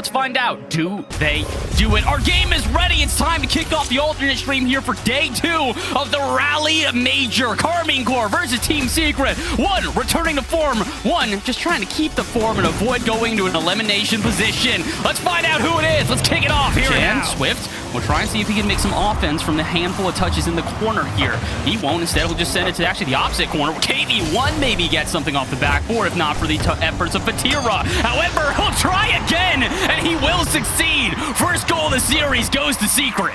Let's find out. Do they do it? Our game is ready. It's time to kick off the alternate stream here for day 2 of the Raleigh Major. Karmine Corps versus Team Secret. One returning to form. One just trying to keep the form and avoid going to an elimination position. Let's find out who it is. Let's kick it off here now. Swift will try and see if he can make some offense from the handful of touches in the corner here. He won't. Instead, he'll just send it to actually the opposite corner. KV1 maybe gets something off the backboard, if not for the efforts of Fatira. However, he'll try again, and he will succeed. First goal of the series goes to Secret.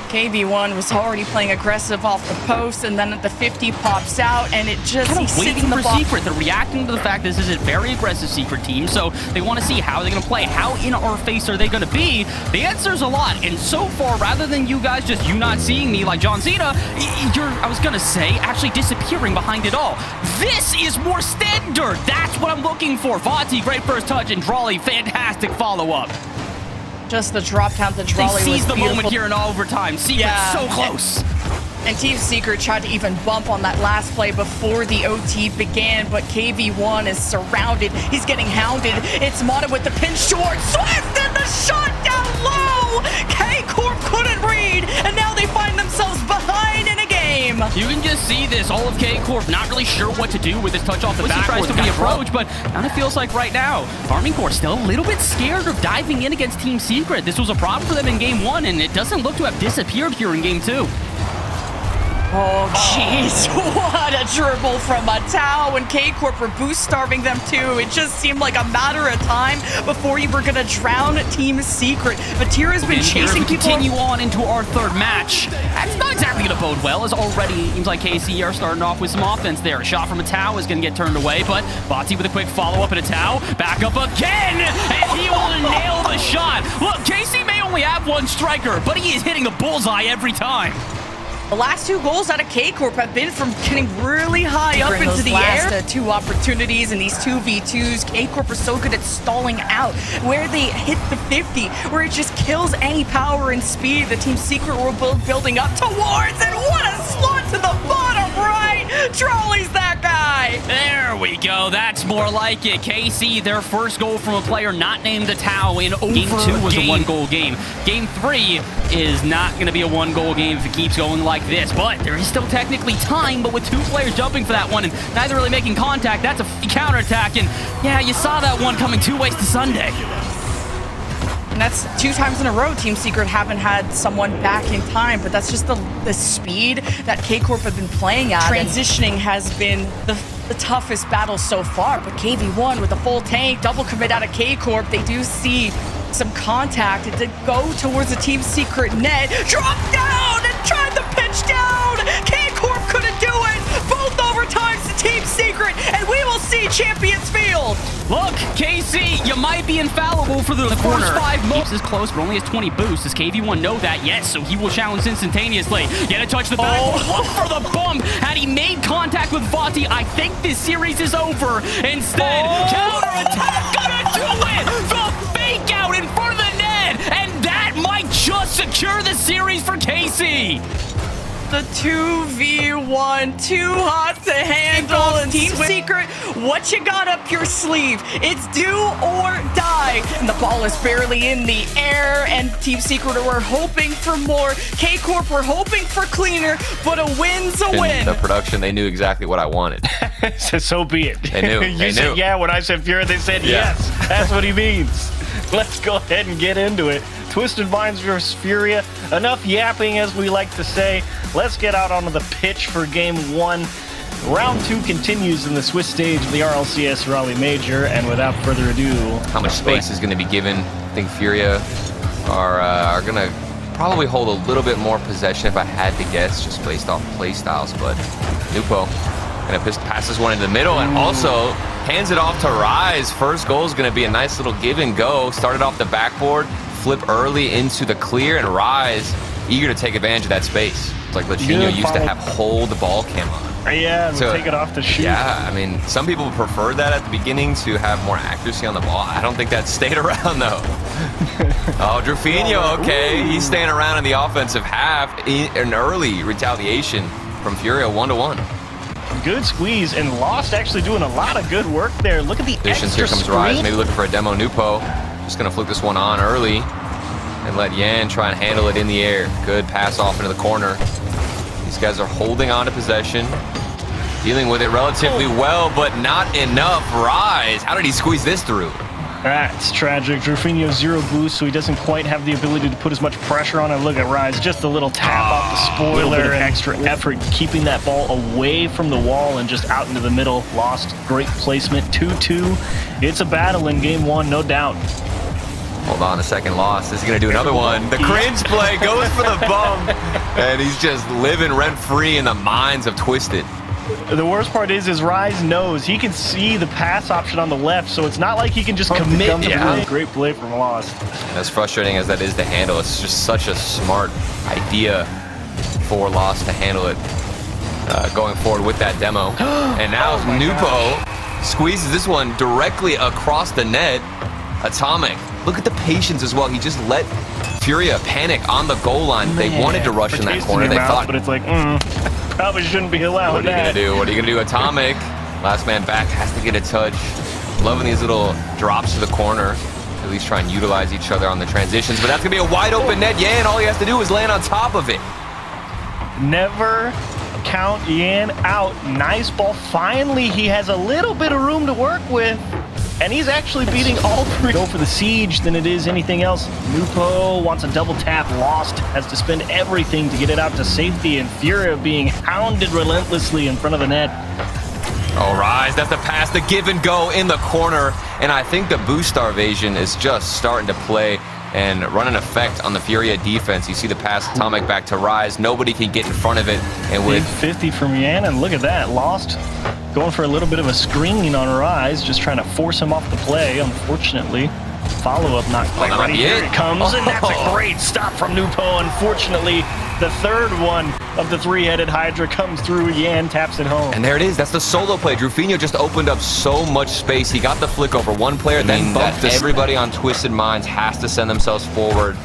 KV1 was already playing aggressive off the post, and then at the 50 pops out, and it just Kind of waiting for the Secret. They're reacting to the fact this is a very aggressive Secret team, so they want to see how they're going to play. How in our face are they going to be? The answer is a lot, and so far, rather than you guys just not seeing me like John Cena, you're, I was going to say, actually disappearing behind it all. This is more standard. That's what I'm looking for. Vati, great first touch, and Raleigh, fantastic follow-up. Just the drop count that Raleigh was seized the beautiful. moment here in overtime. Secret so close. And Team Secret tried to even bump on that last play before the OT began, but KV1 is surrounded. He's getting hounded. It's Mata with the pinch towards Swift, and the shot down low! K-Corp couldn't read, and now they find themselves behind in a game. You can just see this. All of K-Corp not really sure what to do with this touch off the back. Tries to be approach, but kind of feels like right now, Karmine Corps still a little bit scared of diving in against Team Secret. This was a problem for them in game 1, and it doesn't look to have disappeared here in game 2. Oh, jeez. What a dribble from a Tao, and K-Corp were boost starving them too. It just seemed like a matter of time before you were going to drown Team Secret. Vatira's been chasing people. Continue on into our third match. That's not exactly going to bode well, as already seems like KC are starting off with some offense there. A shot from a Tao is going to get turned away, but Vati with a quick follow-up and a Tao. Back up again, and he will nail the shot. Look, KC may only have one striker, but he is hitting the bullseye every time. The last 2 goals out of K-Corp have been from getting really high up into the air. Last 2 opportunities in these 2v2s, K-Corp are so good at stalling out, where they hit the 50, where it just kills any power and speed the Team Secret were building up towards, and what a slot to the bottom right! Trolley's that guy! There we go, that's more like it. KC, their first goal from a player not named a Tao in over. Game 2 was a 1-goal game. Game 3 is not going to be a 1-goal game if it keeps going like this, but there is still technically time, but with 2 players jumping for that one and neither really making contact, that's a counterattack, and yeah, you saw that one coming 2 ways to Sunday. And that's 2 times in a row Team Secret haven't had someone back in time, but that's just the speed that K-Corp have been playing at. Transitioning has been the toughest battle so far, but KV1 with a full tank, double commit out of K-Corp, they do see some contact and to go towards the Team Secret net. Drop down and tried the pitch down! K-Corp couldn't do it! Both overtimes to Team Secret, and we will see Champions Field! Look, KC, you might be infallible for the first 5 moves. Keeps is close, but only has 20 boosts. Does KV1 know that? Yes, so he will challenge instantaneously. Get a touch the backboard. Look for the bump. Had he made contact with Vati, I think this series is over. Instead, counterattack, gonna do it! The fake out in front of the net, and that might just secure the series for KC. The 2v1, too hot to handle. And Team Secret, what you got up your sleeve? It's do or die. And the ball is barely in the air, and Team Secret were hoping for more. K-Corp were hoping for cleaner, but a win's a win. In the production, they knew exactly what I wanted. So be it. They knew. You said yeah when I said Fury, they said yes. That's what he means. Let's go ahead and get into it. Twisted Minds versus Furia. Enough yapping, as we like to say. Let's get out onto the pitch for game 1. Round 2 continues in the Swiss stage of the RLCS Raleigh Major, and without further ado... How much space is going to be given? I think Furia are going to probably hold a little bit more possession if I had to guess, just based off play styles, but Nupo going to pass this one in the middle and also hands it off to Rise. First goal is going to be a nice little give and go. Started off the backboard, flip early into the clear, and Rise eager to take advantage of that space. It's like Lachino used to have hold the ball cam on. Yeah, so, take it off the shoot. Yeah, I mean, some people prefer that at the beginning to have more accuracy on the ball. I don't think that stayed around, though. Oh, Drufinho, okay. He's staying around in the offensive half. An early retaliation from Furia, 1-1. Good squeeze, and Lost actually doing a lot of good work there. Look at the extra Here comes screen. Rise, maybe looking for a demo Nupo. Just gonna flick this one on early and let Yan try and handle it in the air. Good pass off into the corner. These guys are holding on to possession, dealing with it relatively well, but not enough. Rise, how did he squeeze this through? That's tragic. Drufinho 0 boost, so he doesn't quite have the ability to put as much pressure on it. Look at Rise, just a little tap off the spoiler. A little bit of extra effort keeping that ball away from the wall and just out into the middle. Lost. Great placement. 2-2. It's a battle in game 1, no doubt. Hold on, a second loss. Is he gonna do another one? The cringe play goes for the bum, and he's just living rent-free in the minds of Twisted. The worst part is Rise knows he can see the pass option on the left, so it's not like he can just commit. Yeah. Great play from Lost. And as frustrating as that is to handle, it's just such a smart idea for Lost to handle it going forward with that demo. And now Nupo squeezes this one directly across the net. Atomic, look at the patience as well. He just let Furia panic on the goal line. They wanted to rush in that corner. They thought, but it's like, probably shouldn't be allowed. What are you gonna do? What are you gonna do? Atomic, last man back, has to get a touch. Loving these little drops to the corner. At least try and utilize each other on the transitions. But that's gonna be a wide open net. Yan, all he has to do is land on top of it. Never count Yan out. Nice ball. Finally, he has a little bit of room to work with. And he's actually beating all three. Go for the siege than it is anything else. Nupo wants a double tap. Lost has to spend everything to get it out to safety, and Furia being hounded relentlessly in front of the net. Oh, Rise, that's the pass, the give and go in the corner. And I think the boost starvation is just starting to play and run an effect on the Furia defense. You see the pass, Atomic back to Rise. Nobody can get in front of it. And with 50 from Yan, and look at that. Lost going for a little bit of a screen on Rise, just trying to force him off the play. Unfortunately, follow-up not quite ready. Here it comes, and that's a great stop from Nupo. Unfortunately, the third one of the three-headed Hydra comes through. Yan taps it home. And there it is. That's the solo play. Drufinho just opened up so much space. He got the flick over one player, then bumped everybody on Twisted Minds has to send themselves forward.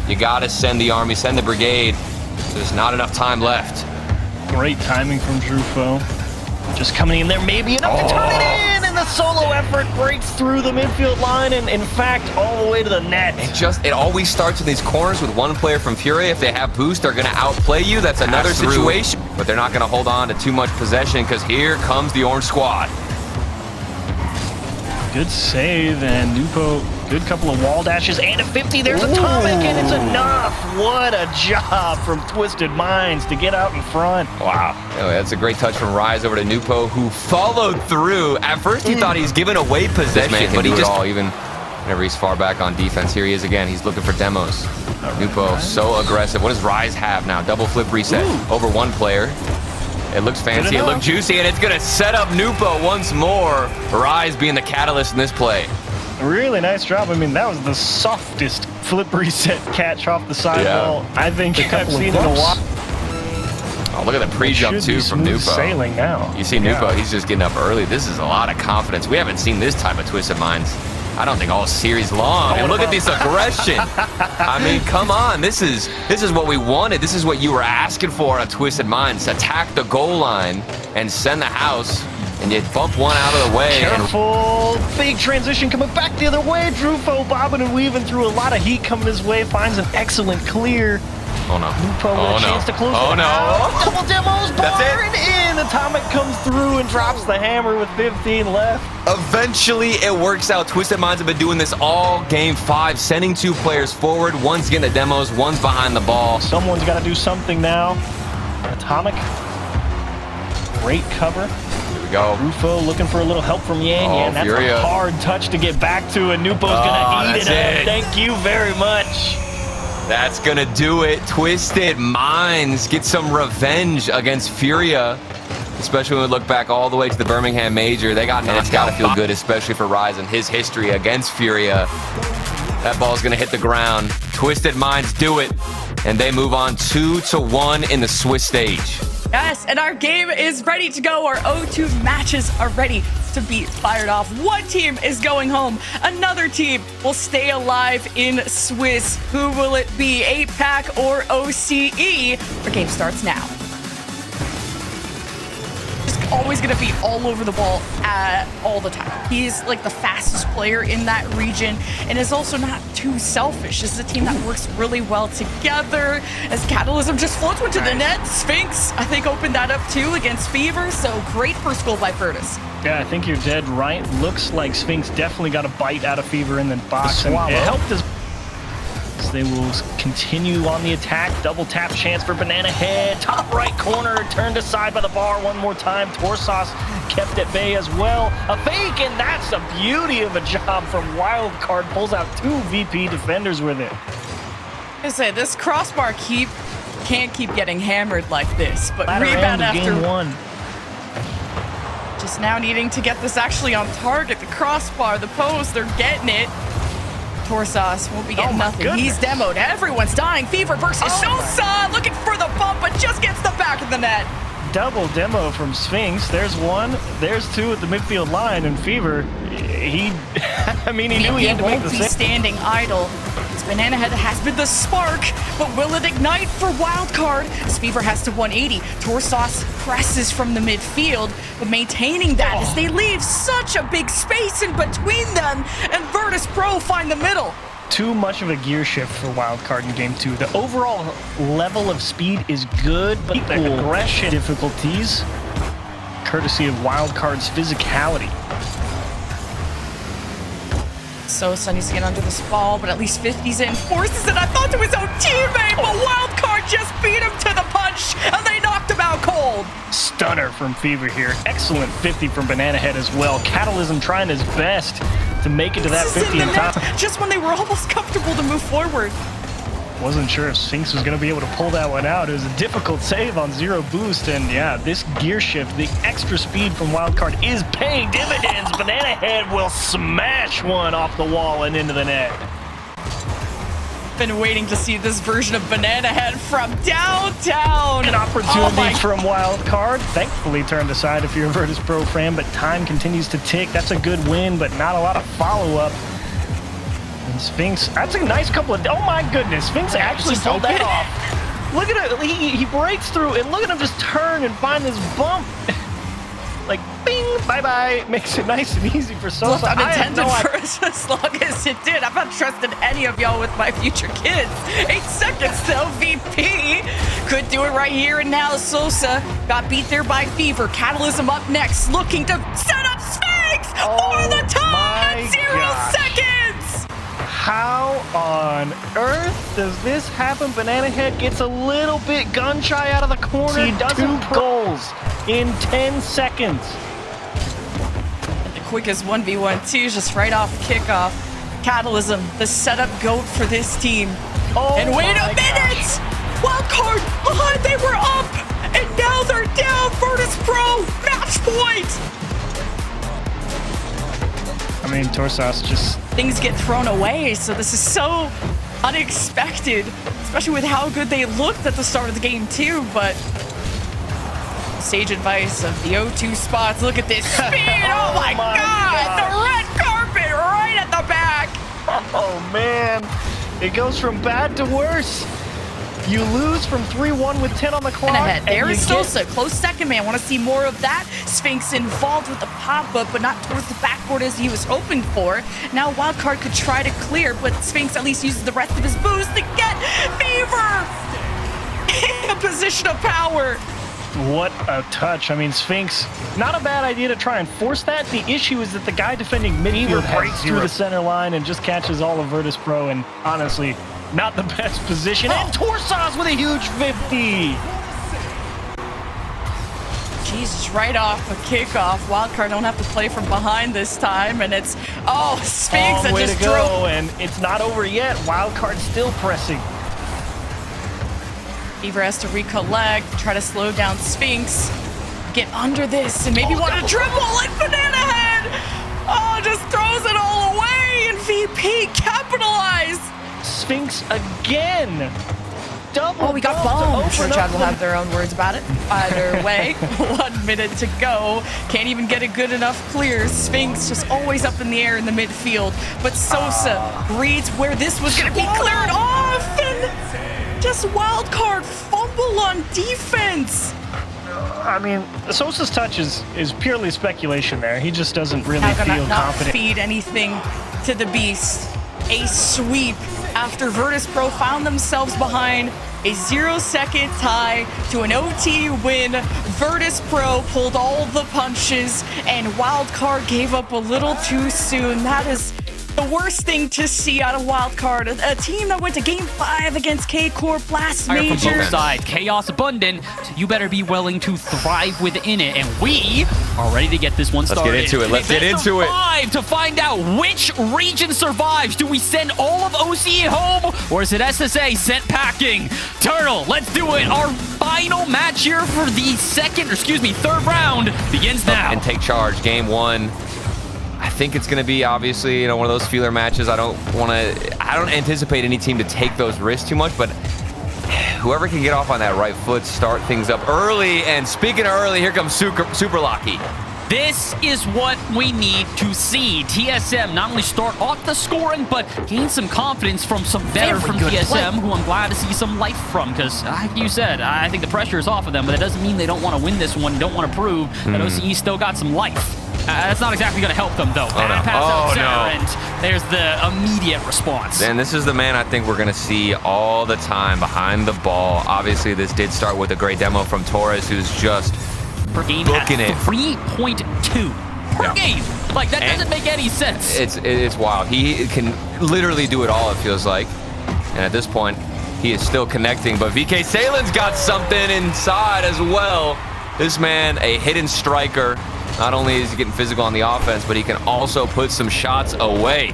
You got to send the army, send the brigade. There's not enough time left. Great timing from Drufo. Just coming in there, maybe enough to turn it in, and the solo effort breaks through the midfield line, and in fact, all the way to the net. It always starts in these corners with one player from Furia. If they have boost, they're going to outplay you. That's another situation. But they're not going to hold on to too much possession because here comes the Orange Squad. Good save, and Nupo, good couple of wall dashes, and a 50. There's Atomic, and it's enough. What a job from Twisted Minds to get out in front. Wow. Anyway, that's a great touch from Rise over to Nupo, who followed through. At first, you thought he's giving away possession, but he just even whenever he's far back on defense. Here he is again. He's looking for demos. Nupo, so aggressive. What does Rise have now? Double flip reset over one player. It looks fancy, it looks juicy, and it's going to set up Nupo once more. Rise being the catalyst in this play. Really nice job. I mean, that was the softest flip reset catch off the sidewall I think I've seen in a while. Oh, look at the pre-jump, too, from Nupo. Sailing now. You see Nupo, he's just getting up early. This is a lot of confidence. We haven't seen this type of Twisted Minds, I don't think, all series long. And look at this aggression. I mean, come on. This is what we wanted. This is what you were asking for on Twisted Minds. Attack the goal line and send the house, and you bump one out of the way. Careful. Big transition coming back the other way. Drufo bobbing and weaving through a lot of heat coming his way. Finds an excellent clear. Oh, no. Nupo with a chance to close it out. Double demos, That's it. and in. Atomic comes through and drops the hammer with 15 left. Eventually, it works out. Twisted Minds have been doing this all game 5, sending 2 players forward. One's getting the demos, one's behind the ball. Someone's got to do something now. Atomic. Great cover. Here we go. Rufo looking for a little help from Yan. Yan, that's Furia. a hard touch to get back to, and Nupo's going to eat it up. Thank you very much. That's going to do it. Twisted Minds get some revenge against Furia, especially when we look back all the way to the Birmingham Major. They got knocked out. It's got to feel good, especially for Rise and his history against Furia. That ball's going to hit the ground. Twisted Minds do it, and they move on 2-1 in the Swiss stage. Yes, and our game is ready to go. Our O2 matches are ready to be fired off. One team is going home. Another team will stay alive in Swiss. Who will it be, APAC or OCE? Our game starts now. Just always always going to be all over the ball all the time. He's like the fastest player in that region and is also not too selfish. This is a team that works really well together as Catalysm just floats into the net. Sphinx, I think, opened that up too against Fever, so great first goal by Virtus. Yeah, I think you're dead right. Looks like Sphinx definitely got a bite out of Fever in the box. And it helped us. They will continue on the attack. Double tap chance for Banana Head. Top right corner, turned aside by the bar one more time. Torsos kept at bay as well. A fake, and that's a beauty of a job from Wildcard. Pulls out 2 VP defenders with it. I say, this crossbar can't keep getting hammered like this, but Latter rebound end of after game 1. just now needing to get this actually on target. The crossbar, the post, they're getting it. Torsos won't be getting nothing. Goodness. He's demoed. Everyone's dying. Fever versus Sosa, looking for the bump, but just gets the back of the net. Double demo from Sphinx. There's 1, there's 2 at the midfield line, and Fever, he knew he had to make won't the be save. standing idle. This Banana Head has been the spark, but will it ignite for Wildcard? As Fever has to 180. Torsos presses from the midfield, but maintaining that as they leave such a big space in between them, and Virtus Pro find the middle. Too much of a gear shift for Wildcard in game 2. The overall level of speed is good, but the aggression difficulties, courtesy of Wildcard's physicality. Sosa needs to get under this ball, but at least 50's in, forces it. I thought to his own teammate, but Wildcard just beat him to the punch, and they knocked him out cold. Stunner from Fever here. Excellent 50 from Banana Head as well. Catalysm trying his best to make it to that 50 in time. Just when they were almost comfortable to move forward. Wasn't sure if Sphinx was going to be able to pull that one out. It was a difficult save on 0 boost, and yeah, this gear shift, the extra speed from Wildcard is paying dividends. Banana Head will smash one off the wall and into the net. Been waiting to see this version of Banana Head from downtown. An opportunity from Wildcard. Thankfully turned aside if you're a Virtus Pro fan, but time continues to tick. That's a good win, but not a lot of follow-up. And Sphinx, that's a nice couple of, oh my goodness, Sphinx actually pulled that off. Look at it, he breaks through, and look at him just turn and find this bump. Like, bing, bye-bye, makes it nice and easy for Sosa. Left unintended for as long as it did. I'm not trusting any of y'all with my future kids. 8 seconds though, VP could do it right here and now. Sosa got beat there by Fever. Catalysm up next, looking to set up Sphinx for the time. 0 seconds. How on earth does this happen? Banana Head gets a little bit gun shy out of the corner. He does 2 goals in 10 seconds. And the quickest 1v1 2 just right off kickoff. Catalysm, the setup goat for this team. And wait a minute! Wildcard behind, they were up! And now they're down! Virtus Pro, match point! I mean, Torsos just... Things get thrown away, so this is so unexpected, especially with how good they looked at the start of the game too, but sage advice of the O2 spots. Look at this speed! Oh my God! The red carpet right at the back! Oh man, it goes from bad to worse. You lose from 3-1 with 10 on the clock. And ahead. There is Sosa, get... close second man. Want to see more of that. Sphinx involved with the pop-up, but not towards the backboard as he was hoping for. Now Wildcard could try to clear, but Sphinx at least uses the rest of his boost to get Fever in a position of power. What a touch. I mean, Sphinx, not a bad idea to try and force that. The issue is that the guy defending midfield breaks through the center line and just catches all of Virtus Pro, and honestly, not the best position. And Torsos with a huge 50. Jesus, right off a kickoff. Wildcard don't have to play from behind this time, and it's, Sphinx that just drove. And it's not over yet. Wildcard still pressing. Fever has to recollect, try to slow down Sphinx, get under this, and maybe want to dribble like Banana Head. Just throws it all away, and VP capitalize. Sphinx again. Double. We got bombed. I'm sure Chad will have their own words about it. Either way, 1 minute to go. Can't even get a good enough clear. Sphinx just always up in the air in the midfield. But Sosa reads where this was going to be cleared off. And just Wildcard fumble on defense. I mean, Sosa's touch is purely speculation there. He just doesn't really Not gonna feel not confident. feed anything to the beast. A sweep after Virtus Pro found themselves behind a 0-second tie to an OT win. Virtus Pro pulled all the punches and Wildcard gave up a little too soon. That is the worst thing to see out of Wildcard. A team that went to Game 5 against K-Corp last Fire from major. both sides. Chaos abundant, so you better be willing to thrive within it. And we are ready to get this one started. Let's get into it. Let's get into it. 5 to find out which region survives. Do we send all of OCE home, or is it SSA sent packing? Turtle, let's do it. Our final match here for the third round begins now. And take charge. Game 1. I think it's going to be obviously, one of those feeler matches. I don't anticipate any team to take those risks too much, but whoever can get off on that right foot, start things up early. And speaking of early, here comes Super Lucky. This is what we need to see. TSM not only start off the scoring, but gain some confidence from some veteran from TSM, who I'm glad to see some life from, because like you said, I think the pressure is off of them, but that doesn't mean they don't want to win this one, don't want to prove that OCE still got some life. That's not exactly going to help them, though. Pass out center, and there's the immediate response. And this is the man I think we're going to see all the time behind the ball. Obviously, this did start with a great demo from Torres, who's just per game booking it. 3.2 per game. Like, that doesn't make any sense. It's wild. He can literally do it all, it feels like. And at this point, he is still connecting. But VK Salen's got something inside as well. This man, a hidden striker. Not only is he getting physical on the offense, but he can also put some shots away.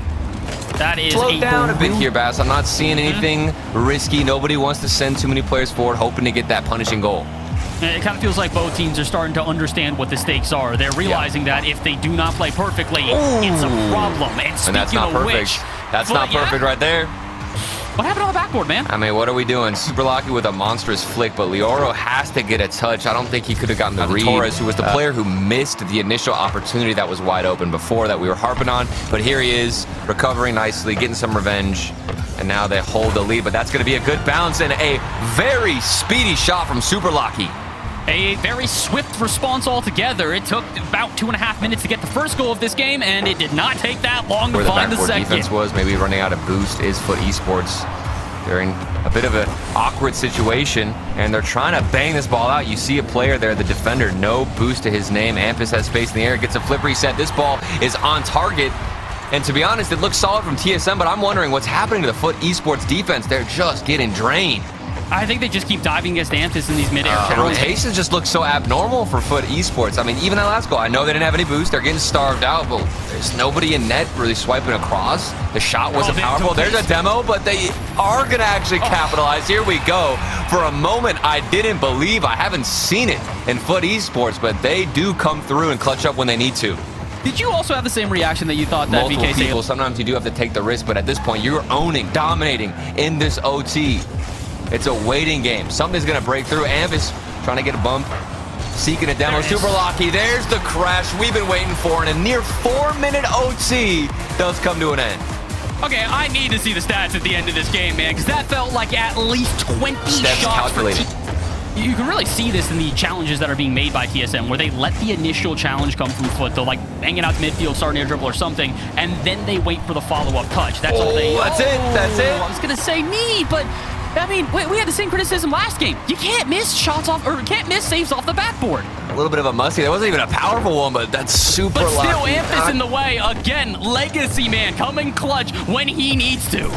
That is Slow down a bit here, Bass. I'm not seeing anything risky. Nobody wants to send too many players forward, hoping to get that punishing goal. It kind of feels like both teams are starting to understand what the stakes are. They're realizing that if they do not play perfectly, it's a problem. And that's not perfect. That's not perfect right there. What happened on the backboard, man? I mean, what are we doing? Super Lucky with a monstrous flick, but Leoro has to get a touch. I don't think he could have gotten the read. Torres, who was the player who missed the initial opportunity that was wide open before that we were harping on. But here he is, recovering nicely, getting some revenge. And now they hold the lead, but that's going to be a good bounce and a very speedy shot from Super Lucky. A very swift response altogether. It took about 2.5 minutes to get the first goal of this game, and it did not take that long to find the second. Where the backboard defense was, maybe running out of boost, is FUT Esports. They're in a bit of an awkward situation, and they're trying to bang this ball out. You see a player there, the defender, no boost to his name. Ampus has space in the air, gets a flip reset. This ball is on target. And to be honest, it looks solid from TSM, but I'm wondering what's happening to the FUT Esports defense. They're just getting drained. I think they just keep diving against Ampus in these mid-air challenges. Rotations just look so abnormal for FUT Esports. I mean, even that last goal, I know they didn't have any boost. They're getting starved out, but there's nobody in net really swiping across. The shot wasn't powerful. There's a demo, but they are going to actually capitalize. Here we go. For a moment, I didn't believe. I haven't seen it in FUT Esports, but they do come through and clutch up when they need to. Did you also have the same reaction that you thought that Multiple VK people, sometimes you do have to take the risk, but at this point, you're owning, dominating in this OT. It's a waiting game. Something's going to break through. Ampus trying to get a bump. Seeking a demo. Super Lucky. There's the crash we've been waiting for. And a near 4-minute OT does come to an end. Okay, I need to see the stats at the end of this game, man, because that felt like at least 20 Steps shots calculated. You can really see this in the challenges that are being made by TSM, where they let the initial challenge come from FUT. They'll like hang it out to midfield, start an air dribble or something, and then they wait for the follow-up touch. That's all they. That's it. That's it. I was gonna say me, but I mean, we had the same criticism last game. You can't miss shots off, or can't miss saves off the backboard. A little bit of a musty. That wasn't even a powerful one, but that's Super Lucky. But still, Ampus in the way. Again, legacy man coming clutch when he needs to.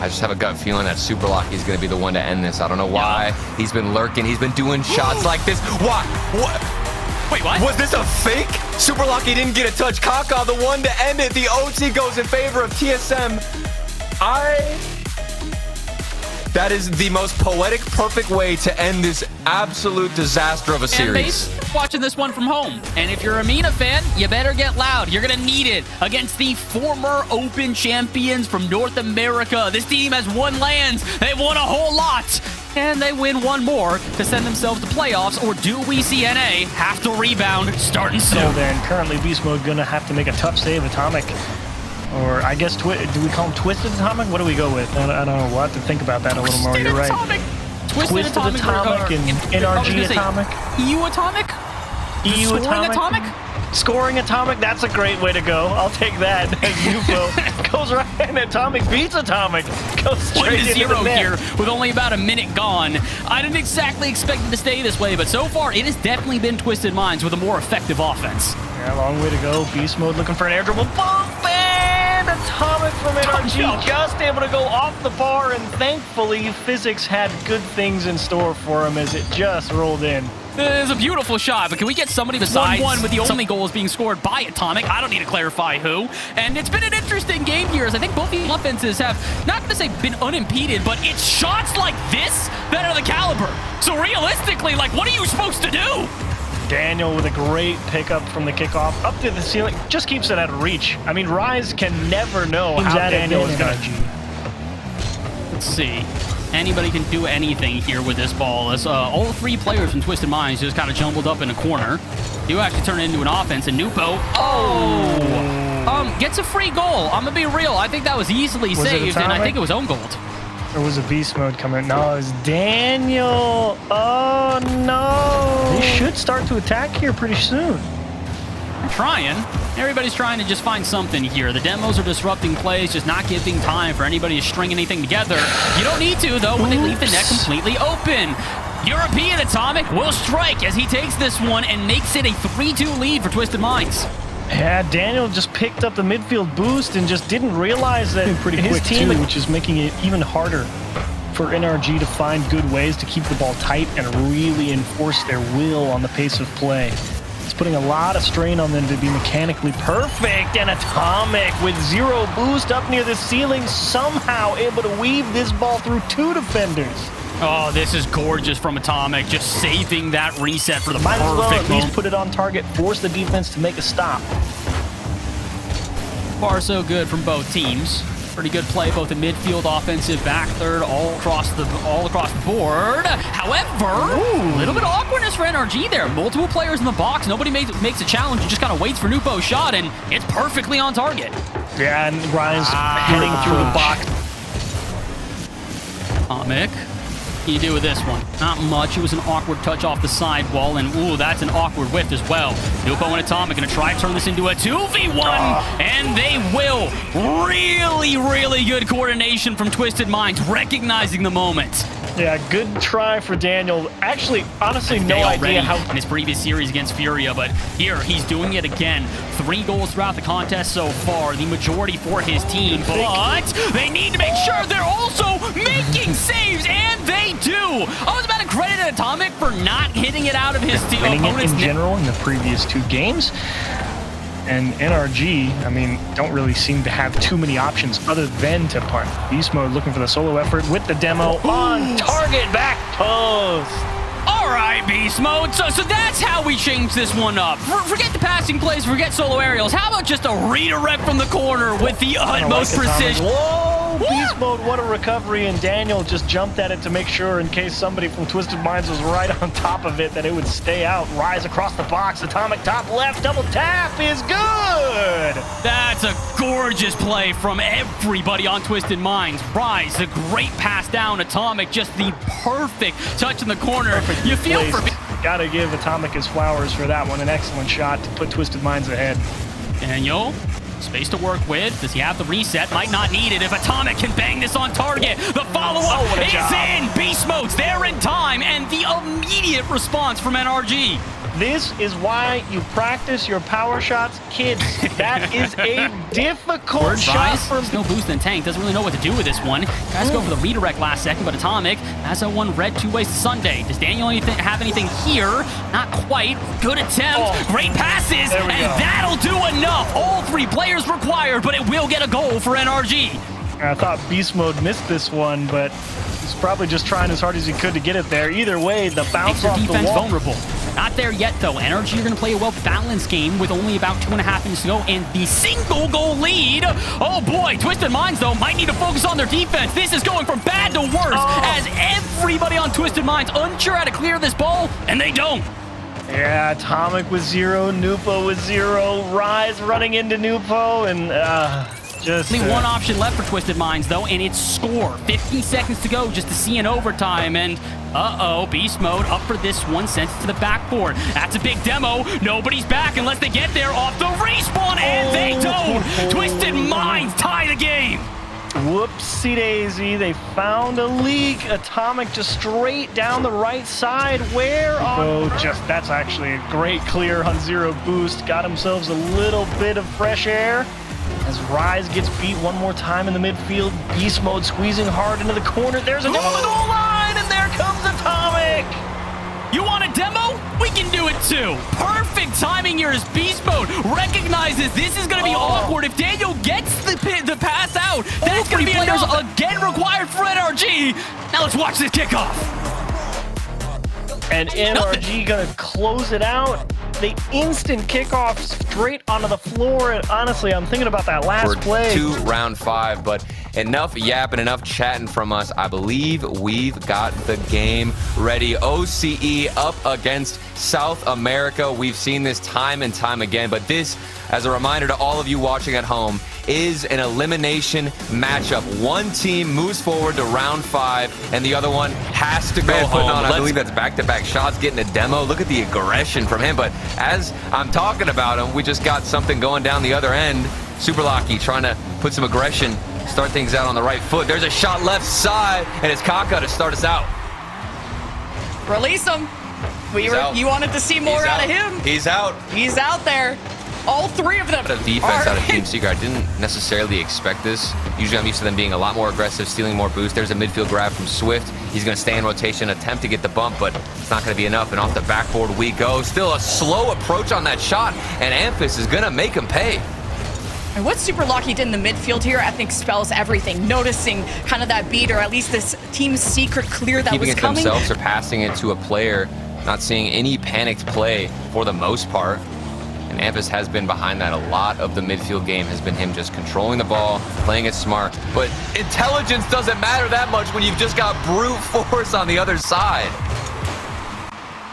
I just have a gut feeling that Super Lucky is going to be the one to end this. I don't know why. He's been lurking. He's been doing shots like this. Why? What? Wait, what? Was this a fake? Super Lucky didn't get a touch. Kaka, the one to end it. The OT goes in favor of TSM. That is the most poetic, perfect way to end this absolute disaster of a series. And watching this one from home. And if you're a MENA fan, you better get loud. You're going to need it against the former Open champions from North America. This team has won lands. They've won a whole lot. And they win one more to send themselves to playoffs. Or do we see NA have to rebound starting soon? So then currently Beast Mode going to have to make a tough save. Atomic. Or I guess, do we call him Twisted Atomic? What do we go with? I don't know. We'll have to think about that a little more. You're right. Atomic. Twisted Atomic, and NRG Atomic. EU Atomic? EU Scoring Atomic? Scoring Atomic, that's a great way to go. I'll take that as Nupo. Goes right in. Atomic beats Atomic. Goes straight into 1-0 the net. here with only about a minute gone. I didn't exactly expect it to stay this way, but so far it has definitely been Twisted Minds with a more effective offense. Yeah, long way to go. Beast Mode looking for an air dribble. Bump and Atomic from NRG just able to go off the bar, and thankfully physics had good things in store for him as it just rolled in. It is a beautiful shot, but can we get somebody besides 1-1 with the only goals being scored by Atomic? I don't need to clarify who. And it's been an interesting game here, as I think both the offenses have, not going to say been unimpeded, but it's shots like this that are the caliber. So realistically, like, what are you supposed to do? Daniel with a great pickup from the kickoff up to the ceiling, just keeps it out of reach. I mean, Rise can never know how Daniel is going to. Let's see. Anybody can do anything here with this ball, as all three players from Twisted Minds just kind of jumbled up in a corner. You actually turn it into an offense, and Nupo, gets a free goal. I'm gonna be real. I think that was easily saved, and I think it was own goal. Or was a beast mode coming? No, it was Daniel. Oh no! They should start to attack here pretty soon. They're trying. Everybody's trying to just find something here. The demos are disrupting plays, just not giving time for anybody to string anything together. You don't need to, though, when they leave the net completely open. European Atomic will strike as he takes this one and makes it a 3-2 lead for Twisted Minds. Yeah, Daniel just picked up the midfield boost and just didn't realize that his team, which is making it even harder for NRG to find good ways to keep the ball tight and really enforce their will on the pace of play. It's putting a lot of strain on them to be mechanically perfect, and Atomic with 0 boost up near the ceiling, somehow able to weave this ball through 2 defenders. Oh, this is gorgeous from Atomic, just saving that reset for the Might as well perfect at least put it on target, force the defense to make a stop. Far so good from both teams. Pretty good play, both in midfield, offensive, back third, all across the board. However, a little bit of awkwardness for NRG there. Multiple players in the box. Nobody makes a challenge. Just kind of waits for Nupo's shot, and it's perfectly on target. Yeah, and Ryan's heading through the box. Atomic. What can you do with this one? Not much. It was an awkward touch off the sidewall, and ooh, that's an awkward whiff as well. Nupo and Atomic going to try to turn this into a 2v1, and they will. Really, really good coordination from Twisted Minds, recognizing the moment. Yeah, good try for Daniel. Actually, honestly, no idea how... in his previous series against Furia, but here he's doing it again. 3 goals throughout the contest so far, the majority for his team, but they need to make sure they're also making saves, and they do. I was about to credit Atomic for not hitting it out of his opponent's in general in the previous 2 games. And NRG, I mean, don't really seem to have too many options other than to punt. Beast Mode looking for the solo effort with the demo on target, back post. All right, Beast Mode. So that's how we change this one up. Forget the passing plays, forget solo aerials. How about just a redirect from the corner with the utmost precision? Whoa, Beast Mode, what a recovery. And Daniel just jumped at it to make sure, in case somebody from Twisted Minds was right on top of it, that it would stay out. Rise across the box. Atomic top left. Double tap is good. That's a gorgeous play from everybody on Twisted Minds. Rise, a great pass down. Atomic, just the perfect touch in the corner. Perfect. You feel for me. Gotta give Atomic his flowers for that one. An excellent shot to put Twisted Minds ahead. Daniel, space to work with. Does he have the reset? Might not need it if Atomic can bang this on target. The follow-up is in. Beast Mode's there in time, and the immediate response from NRG. This is why you practice your power shots, kids. That is a difficult shot for... No boost in the tank. Doesn't really know what to do with this one. Guys go for the redirect last second, but Atomic has that one red 2 ways to Sunday. Does Daniel have anything here? Not quite. Good attempt. Great passes. And that'll do enough. All 3 players required, but it will get a goal for NRG. I thought Beast Mode missed this one, but he's probably just trying as hard as he could to get it there. Either way, the bounce off the wall. Vulnerable. Not there yet, though. NRG are going to play a well-balanced game with only about 2.5 minutes to go, and the single goal lead. Oh, boy. Twisted Minds, though, might need to focus on their defense. This is going from bad to worse as everybody on Twisted Minds unsure how to clear this ball, and they don't. Yeah, Atomic with 0, Nupo with 0, Rise running into Nupo, and Just Only one option left for Twisted Minds, though, and it's score. 15 seconds to go just to see an overtime, and uh-oh, beast mode up for this one, sent to the backboard. That's a big demo. Nobody's back unless they get there off the respawn, and they don't. Twisted Minds tie the game. Whoopsie daisy, they found a leak. Atomic just straight down the right side. Where on? That's actually a great clear on zero boost. Got themselves a little bit of fresh air. As Rise gets beat one more time in the midfield. Beast mode squeezing hard into the corner. There's a demo on the goal line, and there comes Atomic. You want a demo? We can do it too. Perfect timing here as Beast Mode recognizes this is going to be awkward. If Daniel gets the pass out, that's going to be players again required for NRG. Now let's watch this kickoff. And NRG gonna close it out. The instant kickoff straight onto the floor. And honestly, I'm thinking about that last play. To round 5, but enough yapping, enough chatting from us. I believe we've got the game ready. OCE up against South America. We've seen this time and time again, but this, as a reminder to all of you watching at home, is an elimination matchup. One team moves forward to round 5, and the other one has to go home. I believe that's back-to-back shots, getting a demo. Look at the aggression from him, but as I'm talking about him, we just got something going down the other end. Super Lucky trying to put some aggression, start things out on the right foot. There's a shot left side, and it's Kaka to start us out. Release him. You wanted to see more out of him. He's out. He's out there. All three of them. Of defense out of Team Secret. I didn't necessarily expect this. Usually I'm used to them being a lot more aggressive, stealing more boost. There's a midfield grab from Swift. He's going to stay in rotation, attempt to get the bump, but it's not going to be enough. And off the backboard we go. Still a slow approach on that shot, and Amphis is going to make him pay. And what Super Lucky did in the midfield here, I think spells everything. Noticing kind of that beat, or at least this Team Secret clear that was coming. Keeping it themselves or passing it to a player. Not seeing any panicked play for the most part. And Amphis has been behind that. A lot of the midfield game has been him just controlling the ball, playing it smart. But intelligence doesn't matter that much when you've just got brute force on the other side.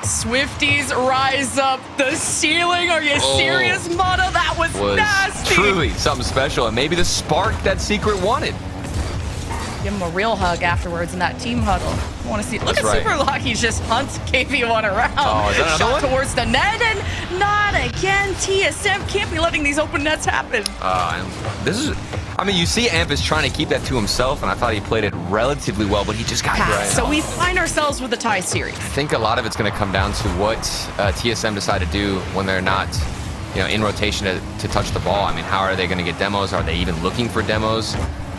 Swifties rise up the ceiling. Are you serious, Mata? That was nasty. Truly something special, and maybe the spark that Secret wanted. Give him a real hug afterwards in that team huddle. I want to see. Look at Super Lucky just hunts KV1 around. Oh, is that shot towards the net, and not again. TSM can't be letting these open nets happen. I mean, you see Amphis trying to keep that to himself, and I thought he played it relatively well, but he just got right. So we find ourselves with a tie series. I think a lot of it's going to come down to what TSM decide to do when they're not, in rotation to touch the ball. I mean, how are they going to get demos? Are they even looking for demos?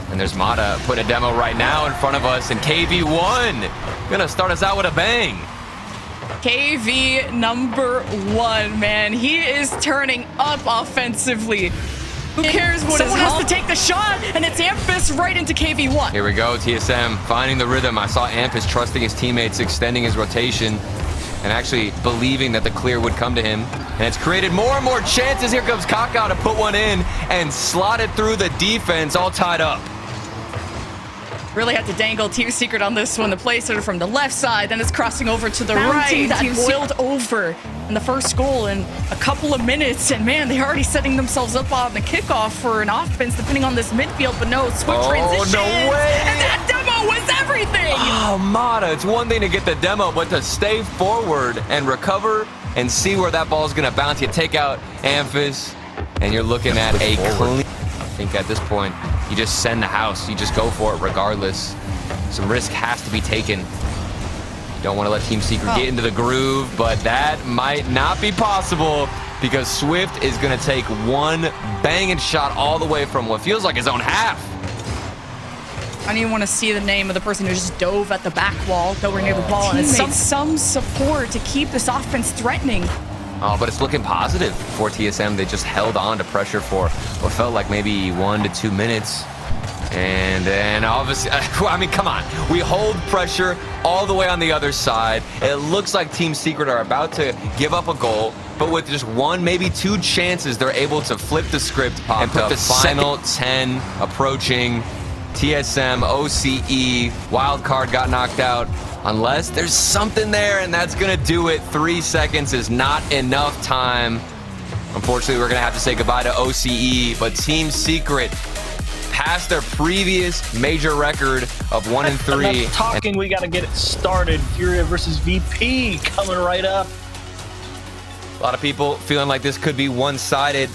And there's Mata putting a demo right now in front of us, and KV1 gonna start us out with a bang. KV number 1, man. He is turning up offensively. Who cares what someone has to take the shot, and it's Amphis right into KV1. Here we go, TSM finding the rhythm. I saw Amphis trusting his teammates, extending his rotation, and actually believing that the clear would come to him. And it's created more and more chances. Here comes Kaka to put one in and slot it through the defense, all tied up. Really had to dangle Team Secret on this one. The play started from the left side, then it's crossing over to the right. That boiled over in the first goal in a couple of minutes. And man, they're already setting themselves up on the kickoff for an offense, depending on this midfield. But no, switch transition. No way! And that demo was everything! Oh, Mata, it's one thing to get the demo, but to stay forward and recover and see where that ball is going to bounce. You take out Amphis, and you're looking at a clean. I think at this point, you just send the house. You just go for it regardless. Some risk has to be taken. You don't want to let Team Secret get into the groove, but that might not be possible because Swift is going to take one banging shot all the way from what feels like his own half. I don't even want to see the name of the person who just dove at the back wall, nowhere near the ball, and some support to keep this offense threatening. Oh, but it's looking positive for TSM. They just held on to pressure for what felt like maybe 1 to 2 minutes. And then obviously, I mean, come on. We hold pressure all the way on the other side. It looks like Team Secret are about to give up a goal, but with just 1, maybe 2 chances, they're able to flip the script and put the final 10 approaching. TSM, OCE, wild card got knocked out. Unless there's something there, and that's going to do it. 3 seconds is not enough time. Unfortunately, we're going to have to say goodbye to OCE, but Team Secret past their previous major record of 1-3. Enough talking, we got to get it started. Furia versus VP coming right up. A lot of people feeling like this could be one-sided,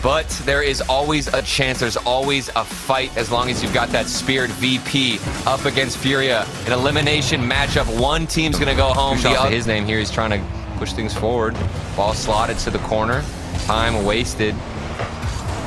but there is always a chance. There's always a fight as long as you've got that Spirit VP up against Furia. An elimination matchup. One team's going to go home. His name here, he's trying to push things forward. Ball slotted to the corner. Time wasted.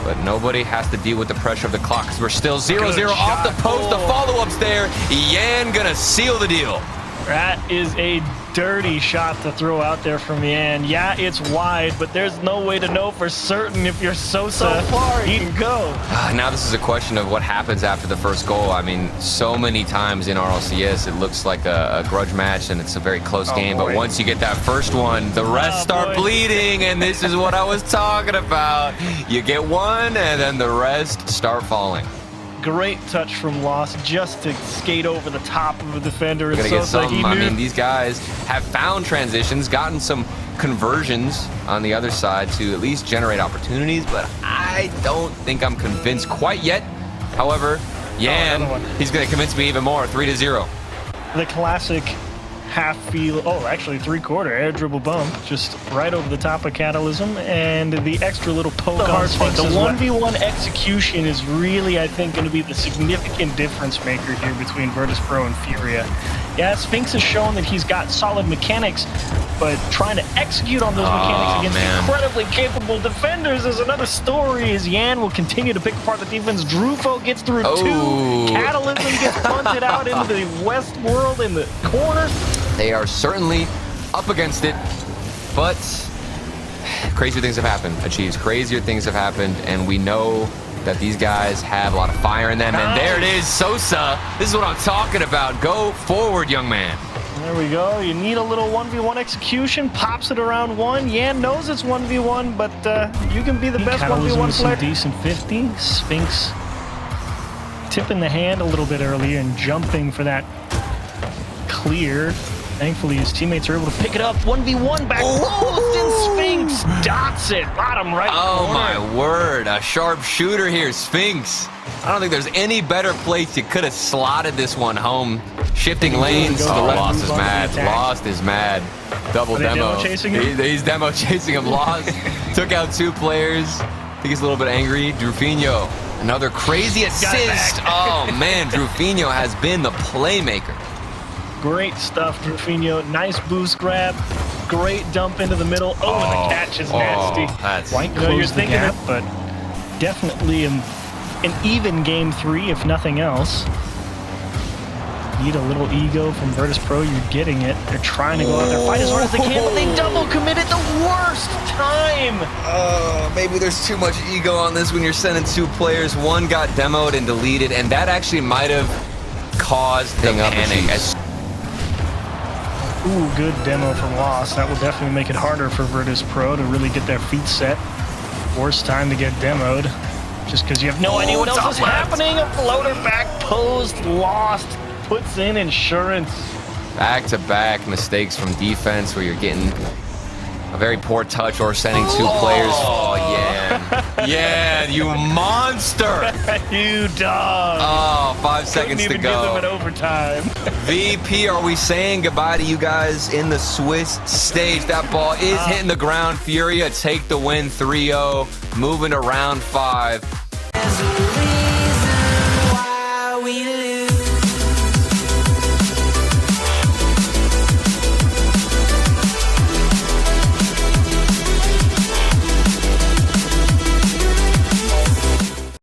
But nobody has to deal with the pressure of the clock because we're still 0-0 off the post. The follow-up's there. Yan going to seal the deal. That is a dirty shot to throw out there from Yan. Yeah, it's wide, but there's no way to know for certain if you're so far you can go. Now this is a question of what happens after the first goal. I mean, so many times in RLCS, it looks like a grudge match and it's a very close game. Boy. But once you get that first one, the rest start bleeding, and this is what I was talking about. You get one, and then the rest start falling. Great touch from Lost just to skate over the top of a defender. Gotta get something. I mean, these guys have found transitions, gotten some conversions on the other side to at least generate opportunities, but I don't think I'm convinced quite yet. However, Yan, he's going to convince me even more. 3-0. The classic half feel, actually 3/4 air dribble bump, just right over the top of Catalysm, and the extra little poke on Sphinx. The 1v1 execution is really, I think, going to be the significant difference maker here between Virtus.pro and Furia. Yeah, Sphinx has shown that he's got solid mechanics, but trying to execute on those mechanics against incredibly capable defenders is another story, as Yan will continue to pick apart the defense. Drufo gets through two. Catalysm gets punted out into the west world in the corner. They are certainly up against it, but crazier things have happened. Achieves, crazier things have happened, and we know that these guys have a lot of fire in them. And there it is, Sosa. This is what I'm talking about. Go forward, young man. There we go. You need a little 1v1 execution. Pops it around one. Yan knows it's 1v1, but you can be the best 1v1 player. Decent 50. Sphinx tipping the hand a little bit earlier and jumping for that clear. Thankfully, his teammates are able to pick it up. 1v1 back post, and Sphinx dots it. Bottom right corner. My word. A sharp shooter here, Sphinx. I don't think there's any better place you could have slotted this one home. Shifting lanes. Lost is mad. Lost is mad. Double demo. He's demo chasing him. Lost. Took out 2 players. I think he's a little bit angry. Drufinho, another crazy assist. Oh, man. Drufinho has been the playmaker. Great stuff, Drufinho. Nice boost grab. Great dump into the middle. And the catch is nasty. That's White closed the gap, but definitely an even game 3, if nothing else. Need a little ego from Virtus.pro. You're getting it. They're trying to go out there, fight as hard as they can, but they double committed the worst time. Maybe there's too much ego on this when you're sending 2 players. One got demoed and deleted, and that actually might have caused the panic. Ooh, good demo from Lost. That will definitely make it harder for Virtus.pro to really get their feet set. Worst time to get demoed, just because you have no idea what else is happening. A floater back post. Lost puts in insurance. Back-to-back mistakes from defense where you're getting a very poor touch or sending 2 players. Yeah, you monster. You dog. 5 seconds to go. Couldn't even give them an overtime. VP, are we saying goodbye to you guys in the Swiss stage? That ball is hitting the ground. Furia take the win 3-0, moving to round 5.